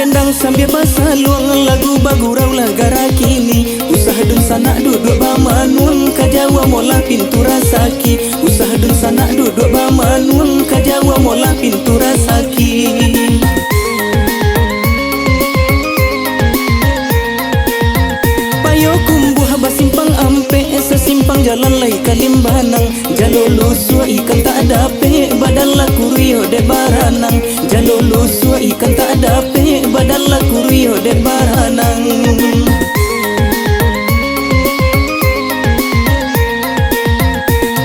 dendang sambil pasaluang, lagu bagurau lagara kini. Usah dun sana duduk bamanuang, kajawa mola pintu rasaki. Usah dun sana duduk bamanuang, kajawa mola pintu rasaki. Payo kumbuh basimpang ampe, sesimpang jalan lai kalimbanang. Jalolo sua ikan tak dape, badan la kurio de baranang. Jalolo sua ikan tak dape, badan la kurio de baranang.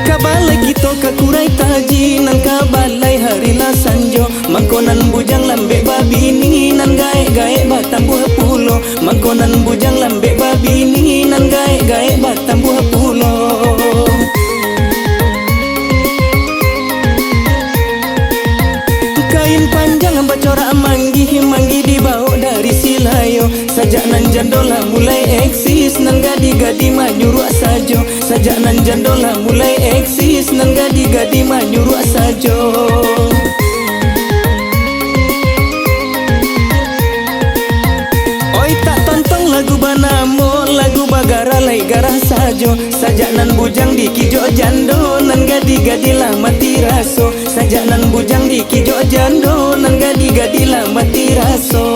Kabalai kito kakurai taji, nan kabalai hari la sanjo. Mangkonan bujang lambe babini, nan gae-gae batam buah pulo. Mangkonan bujang lambe babini, nan gae-gae batam buah pulo. Kain panjang bacora manggi, manggi dibawa dari silayo. Sajak nan jandola mulai eksis, nan gadi-gadi manyuruh sajo. Sajak nan jandola mulai eksis, nan gadi-gadi manyuruh sajo. Oi tak tontong lagu banamo, lagu bagara lai garah sajo. Sajak nan bujang di kijo jando, nan gadi-gadi lah mati raso. Sajak nan bujang di kijo jando, nan gadi-gadi lah mati raso.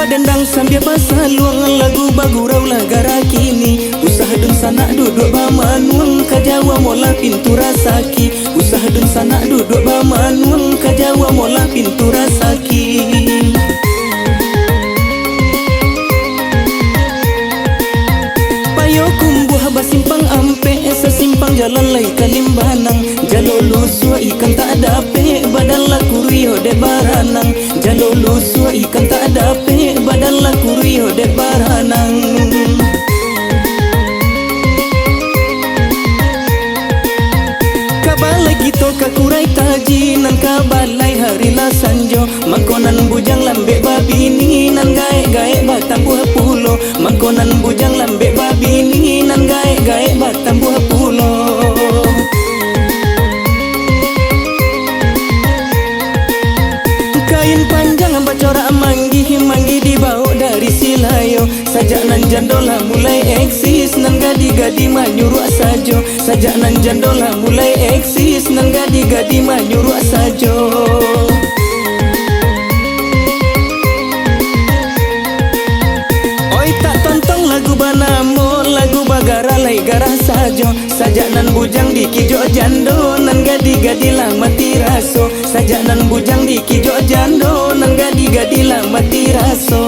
Dendang sambil pasaluang, lagu bagurau lagara kini. Usah dun sana duduk bamanuang, kajawa mola pintu rasaki. Usah dun sana duduk bamanuang, kajawa mola pintu rasaki. Payo kumbuh basimpang ampe, sesimpang jalan lai kalimbanang. Jalolo sua ikan tak dape, badan la kurio de baranang. Jalolo sua ikan tak dape, badan la kurio de baranang. Kabalai kito kakurai taji, nan kabalai hari la sanjo. Mangkonan bujang lambe babini, nan gae-gae batam buah pulo. Mangkonan bujang lambe babini, nan gae-gae batam buah pulo. Kain panjang bacora manggi, manggi dibawa dari silayo. Sajak nan jandola mulai eksis, nan gadi-gadi manyuruh sajo. Sajak nan jandola mulai eksis, nan gadi-gadi manyuruh sajo. Oi tak tontong lagu banamo, lagu bagara lai garah sajo. Sajak nan bujang di kijo jando, nan gadi-gadi lah mati raso. Sajak nan bujang di kijo jando, nan gadi-gadi lah mati raso.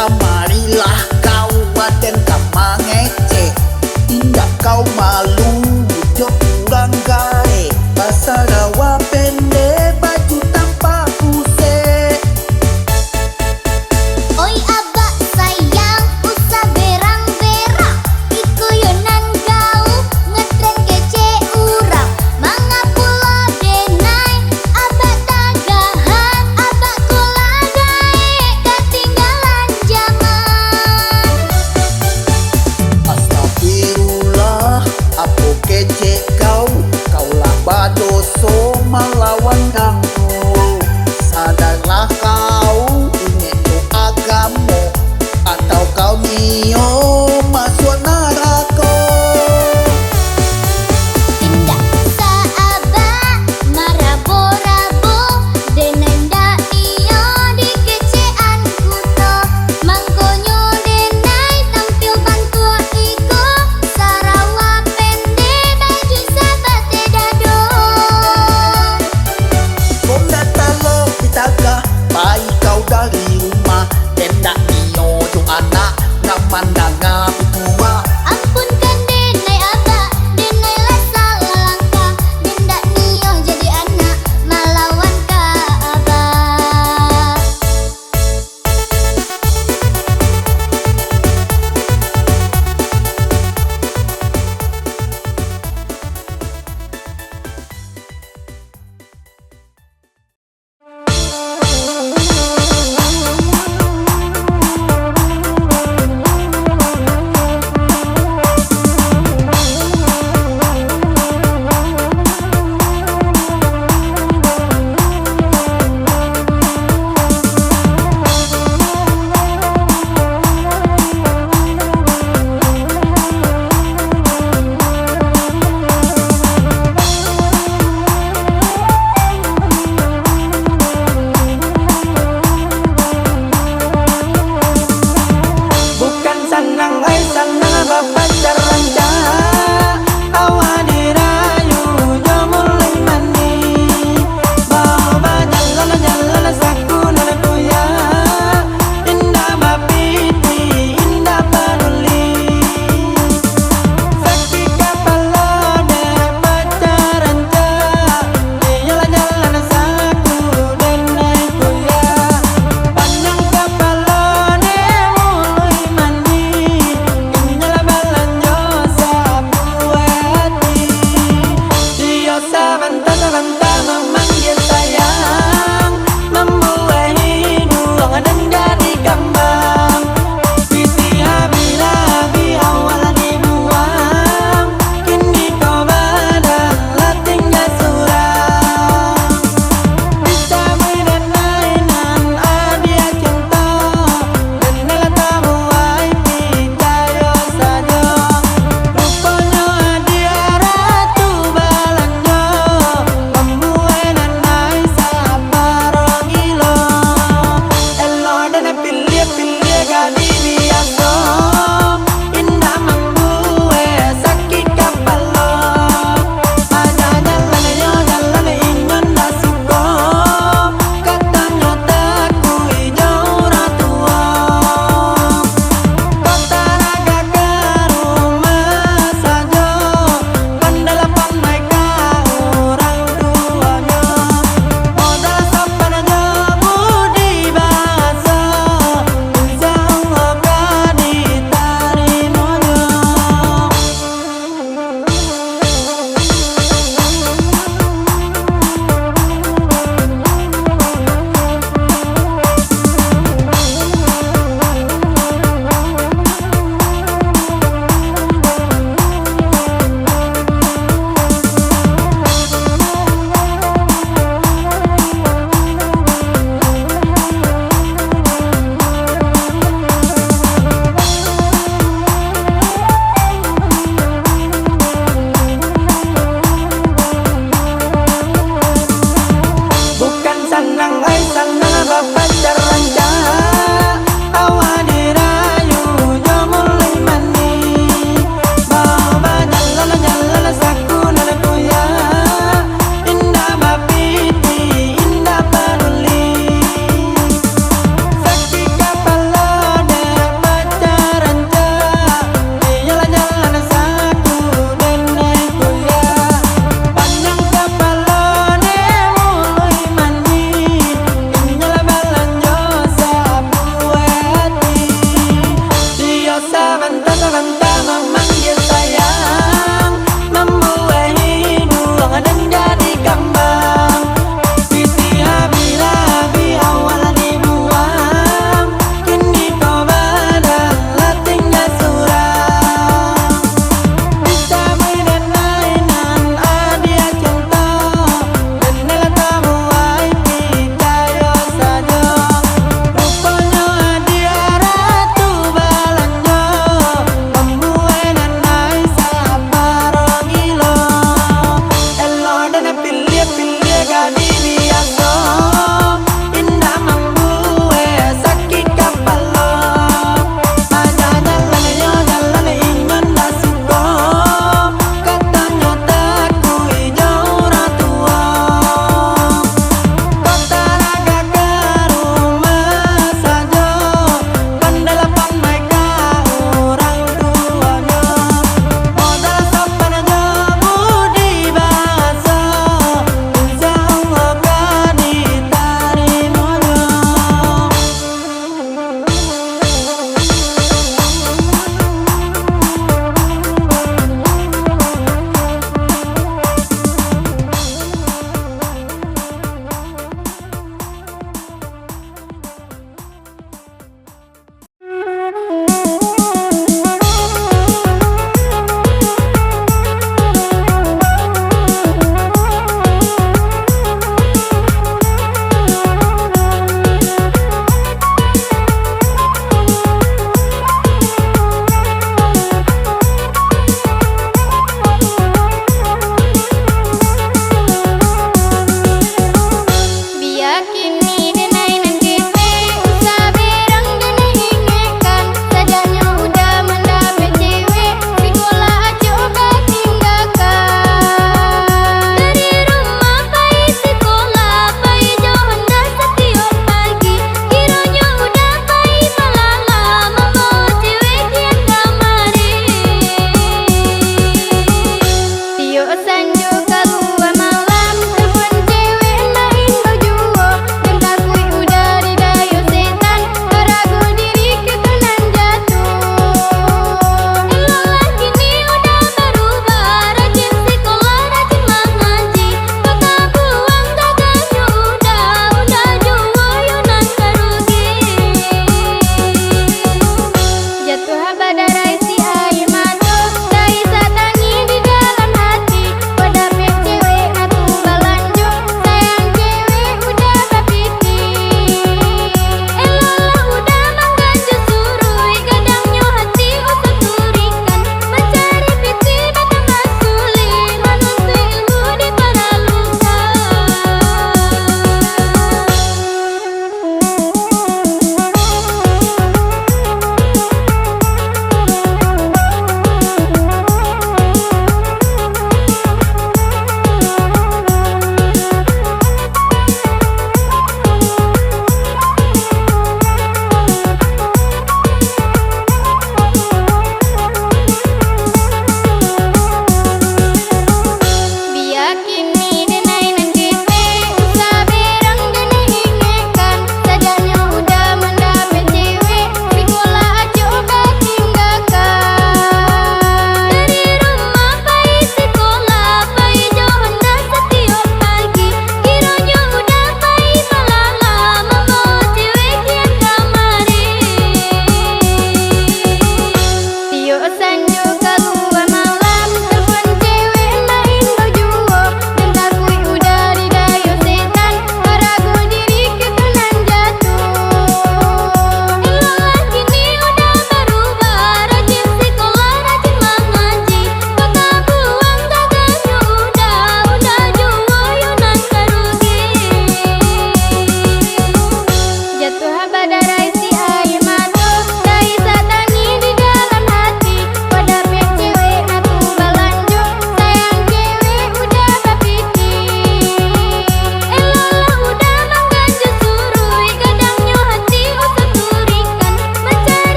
Kamarilah kau waden kamangece, indah kau malu jok kurang gae, pasal rawa pendek baju tanpa puse. Oi abak sayang, usah berang-berang, ikuyonan kau ngetren kece urang. Mangapula denai, abak tagahan, abak kula gae, ketinggalan zaman. Astagfirullah, aku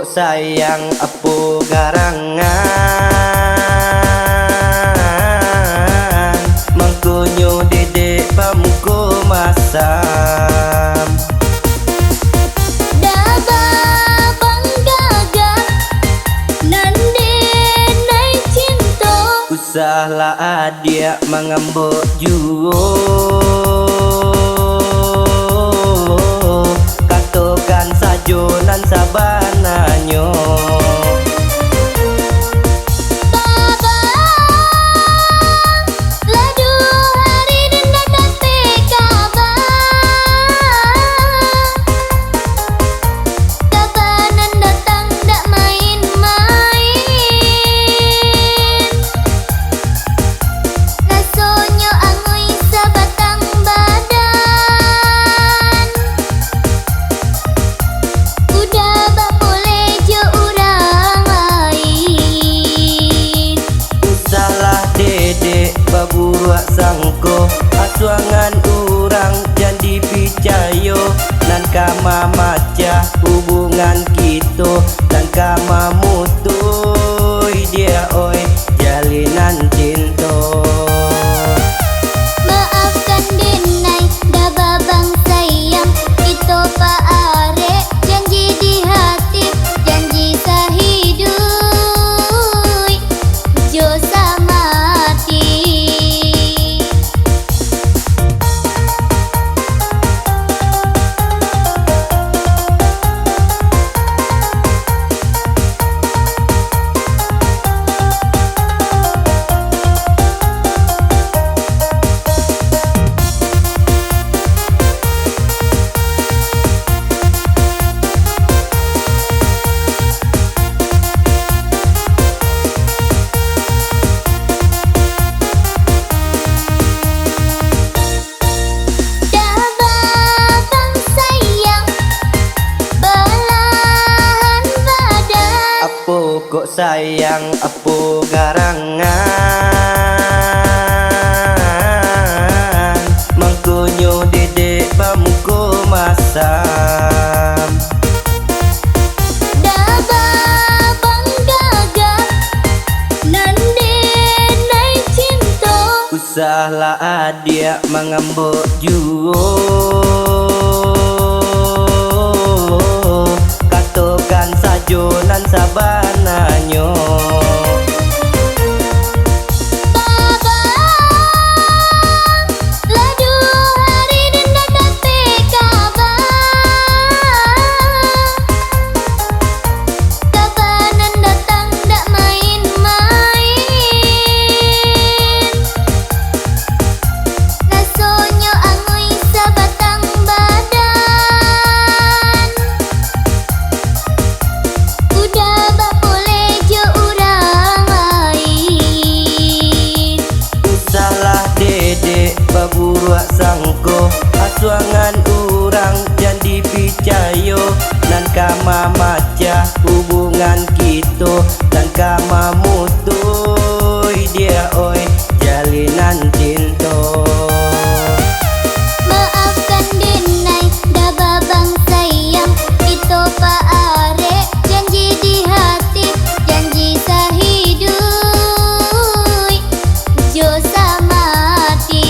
kok sayang apo garangan mangkonyo dedek pamko masam Daba banggaga nande nai cinta usahlah adia mangambok juo katokan sajo nan sabananyo Baba ladu hari denda kate kabar kabanan datang dak main-main rasonyo angui sabatang badan udah bak boleh jo urang lain usahlah dedek baburuak sangko asuangan urang jadi picayo nan kama maca hubungan kita dan kama mutui dia oi jalinan cinta maafkan denai dah babang sayang itu pak are janji di hati janji sahidui jo samati dah babang sayang belahan badan apo kok sayang apo garangan mangkonyo dedek pamko masam Daba banggaga nande nai cinta usahlah adia mangambok juo katokan sajo nan sabananyo Baba ladu hari denda kate kabar kabanan datang dak main-main rasonyo angui sabatang badan udah bak boleh jo urang lain usahlah dedek baburuak sangko asuangan urang jadi picayo nan kama maca hubungan kita dan kama mutui dia oi jalinan cinta maafkan denai dah babang sayang itu pak are janji di hati janji sahidui jo samati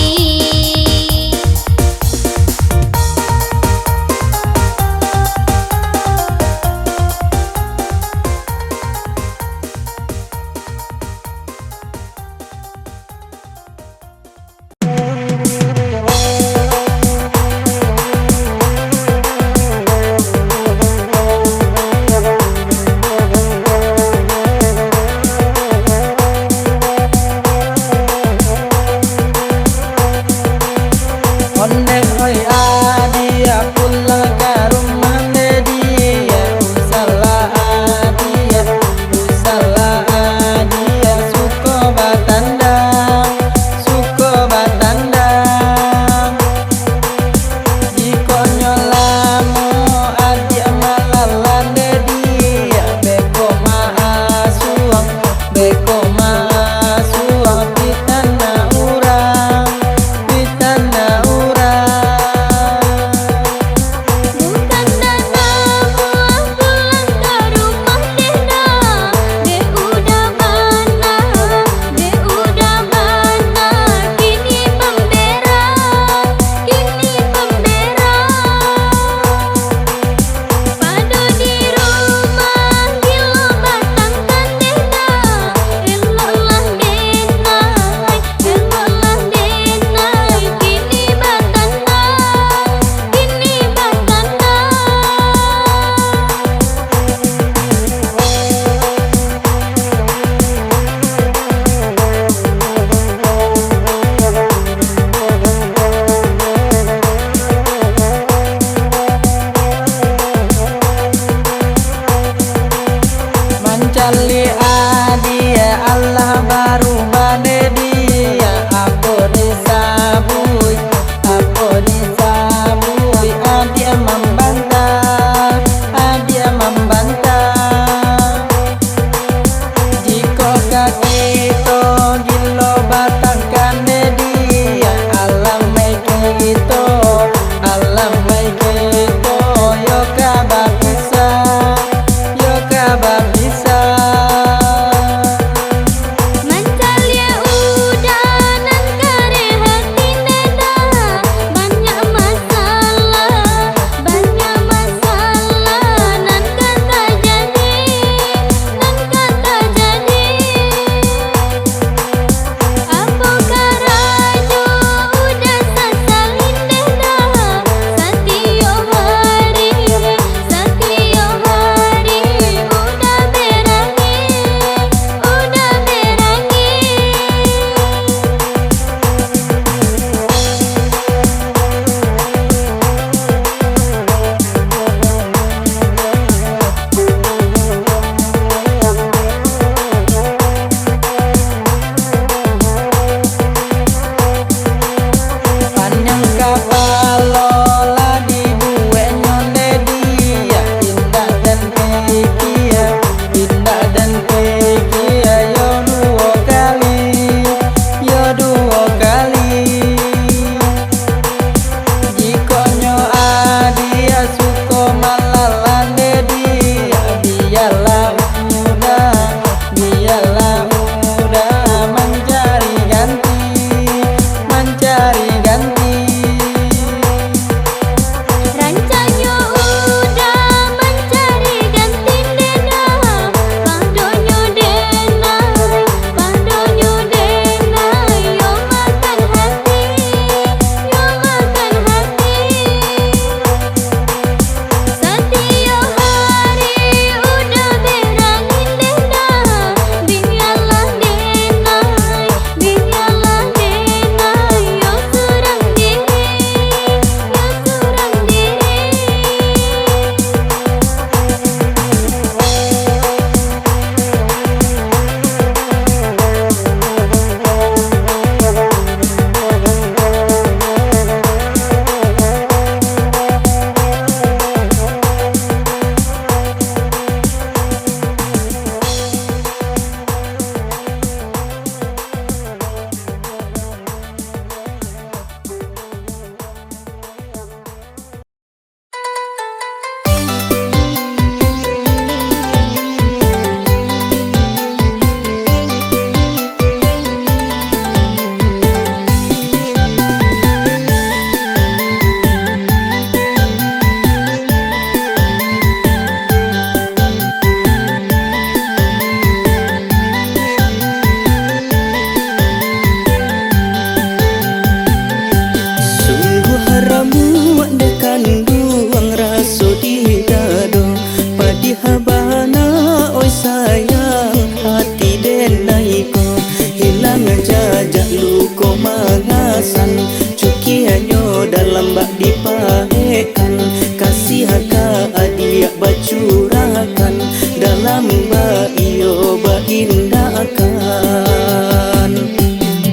bak dipahekan, kasih ka adia bacurakan, dalam ba iyo ba indakan.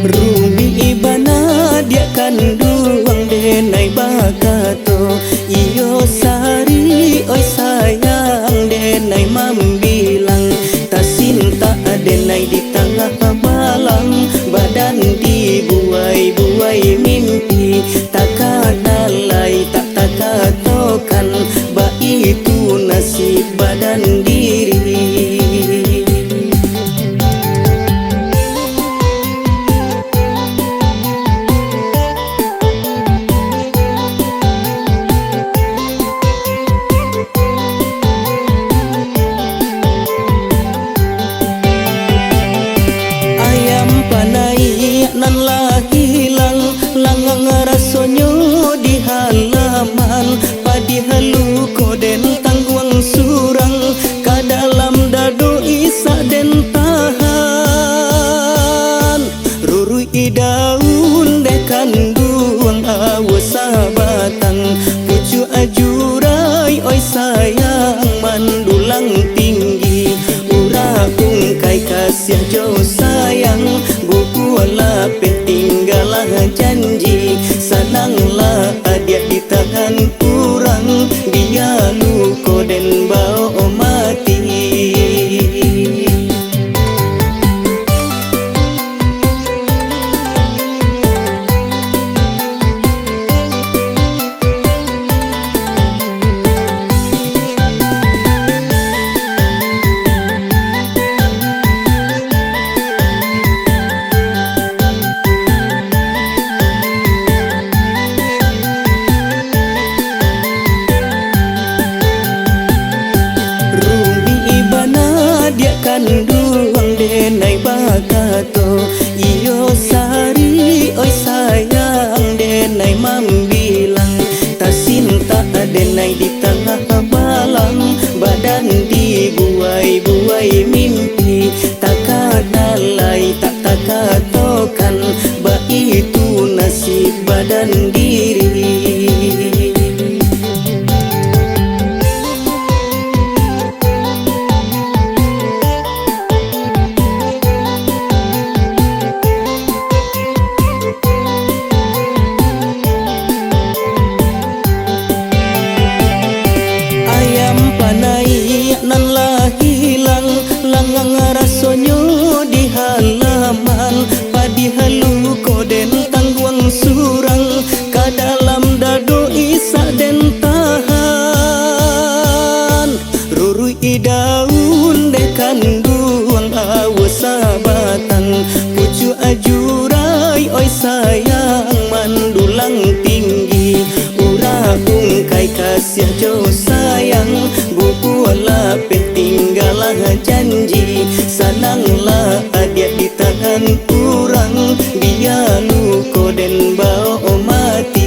Rumi ibana dia kanduang denai bakato, iyo sari oi sayang denai mambilang, tasinta denai di tengah malam, badan dibuai-buai mimpi, takadalai tak takatokan, ba itu nasib badan diri. Nan lah hilang langang rasonyo di halaman, padi halu koden tangguang surang, ka dalam dado isa den tahan. Rurui daun dekan duang awas sabatang, pucu ajurai oi sayang mandulang tinggi, ura ungkai kasih jauh sayang, buku wala tinggalah janji, sananglah adia ditahan kurang, dia luko den bau mati. Kanduang denai bakato, iyo sari oi sayang denai mambilang, tasinta denai di tengah malam, badan dibuai-buai mimpi, takadalai tak takatokan, ba itu nasib badan diri. Nan lah hilang langang rasonyo di halaman, padi halu koden tangguang surang, ka dalam dado isa den tahan. Rurui daun dekan duang awas sabatang, pucu ajurai oi sayang mandulang tinggi, ura ungkai kasih jauh sayang, buku wala tinggalah janji, sananglah adia ditahan kurang, dia luko den bau mati.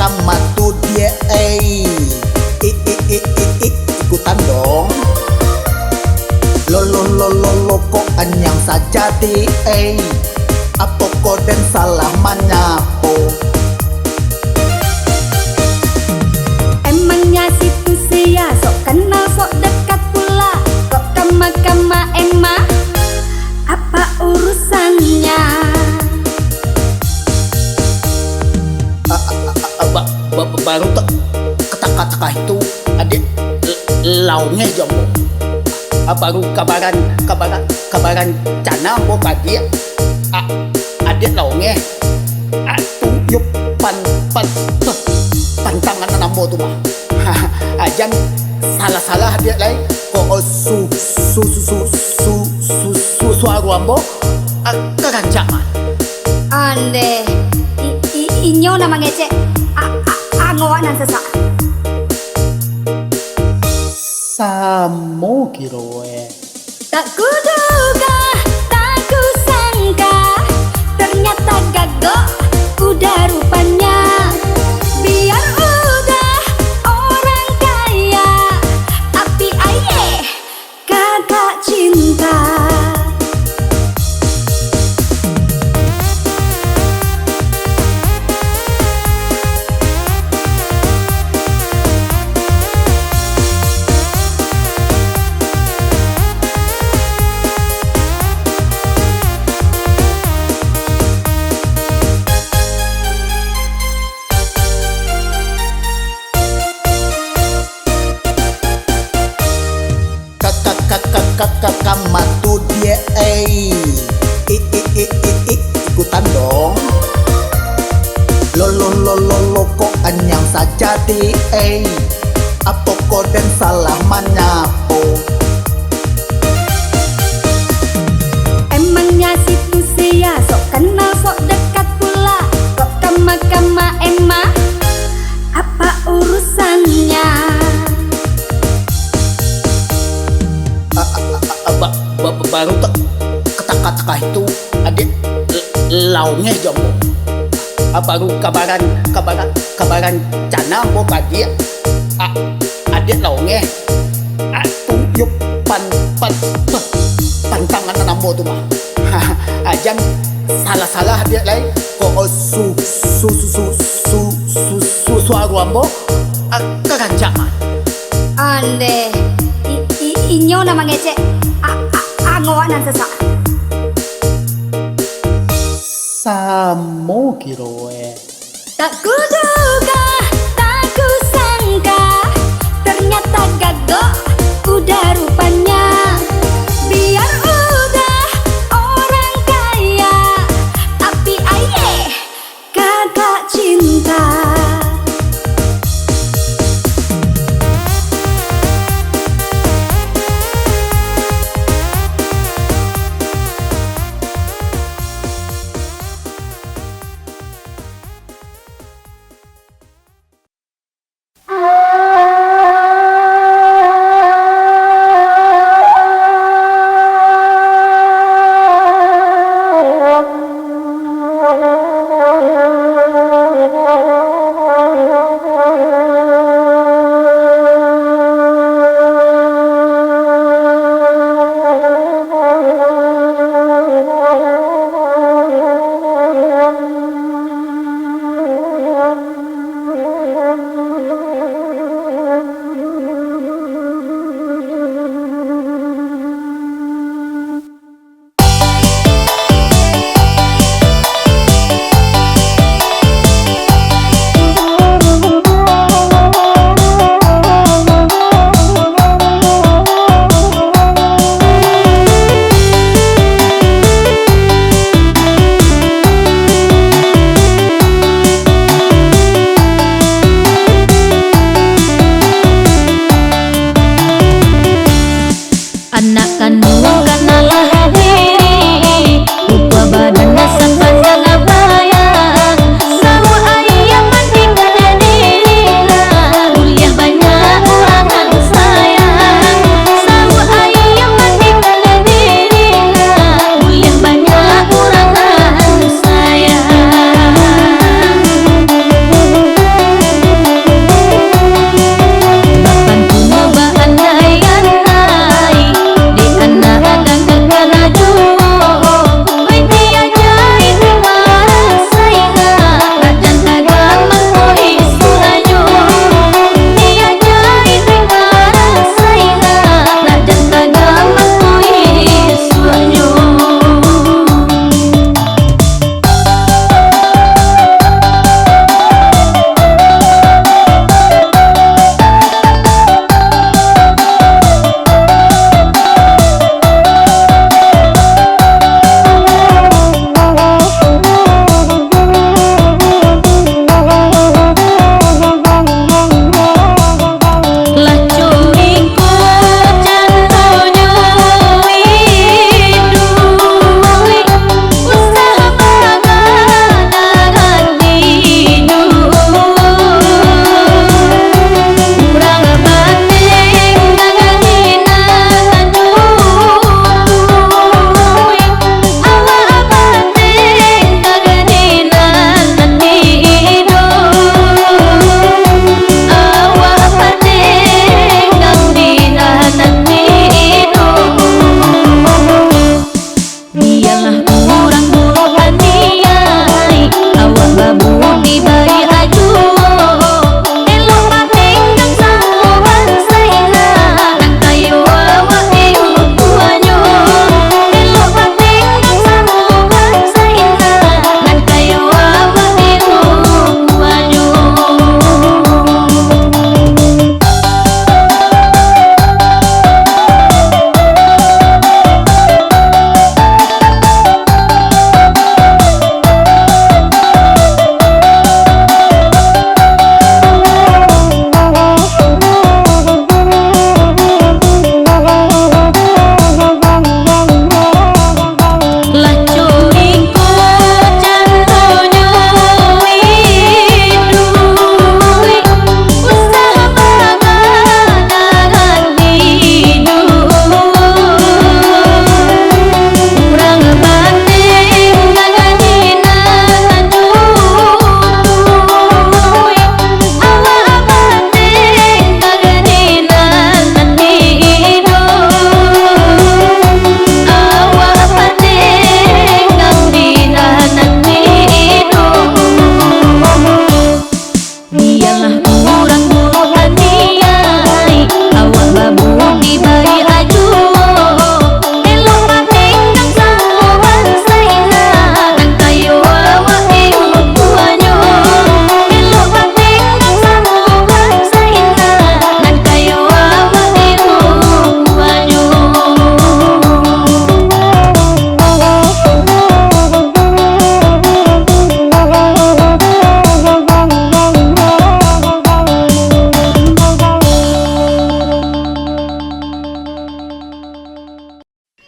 Kamatu dia ikutan dong. Lo kok anyang saja di apa koden salah manyapo. Emangnya situ sia sok kenal sok dekat pula, kok kama emma apa urusannya? Baru kata-kata itu adik laungnya jombo. Baru kabaran cana bo pagi adik laungnya Tuyuk pantangan namo tu mah. Ajan salah dia lain ko suaru ambo kerancak mah. Ande inyo nama ngece angoanan sesak. Samo kiroe. Tak kuduga, tak kusangka, ternyata gagok udah rupanya. Biar udah orang kaya, tapi aye kagak cinta. Kamatu dia ikutan dong. Lo kok anyang saja di apa kau dan salah menyapu. Emangnya situ sia sok kenal sok dekat pula. Kok kama emma apa urusannya? Baru tak kata-kata itu adik laungnya jombo. Baru kabaran cana mo pagi adik laungnya tuyuk pantangan namo tu mah. Ajan salah dia lain ko suaru ambo kerancak mah. Ande inyo nama ngece angoanan sesak. Samo kiroe. Tak kuduga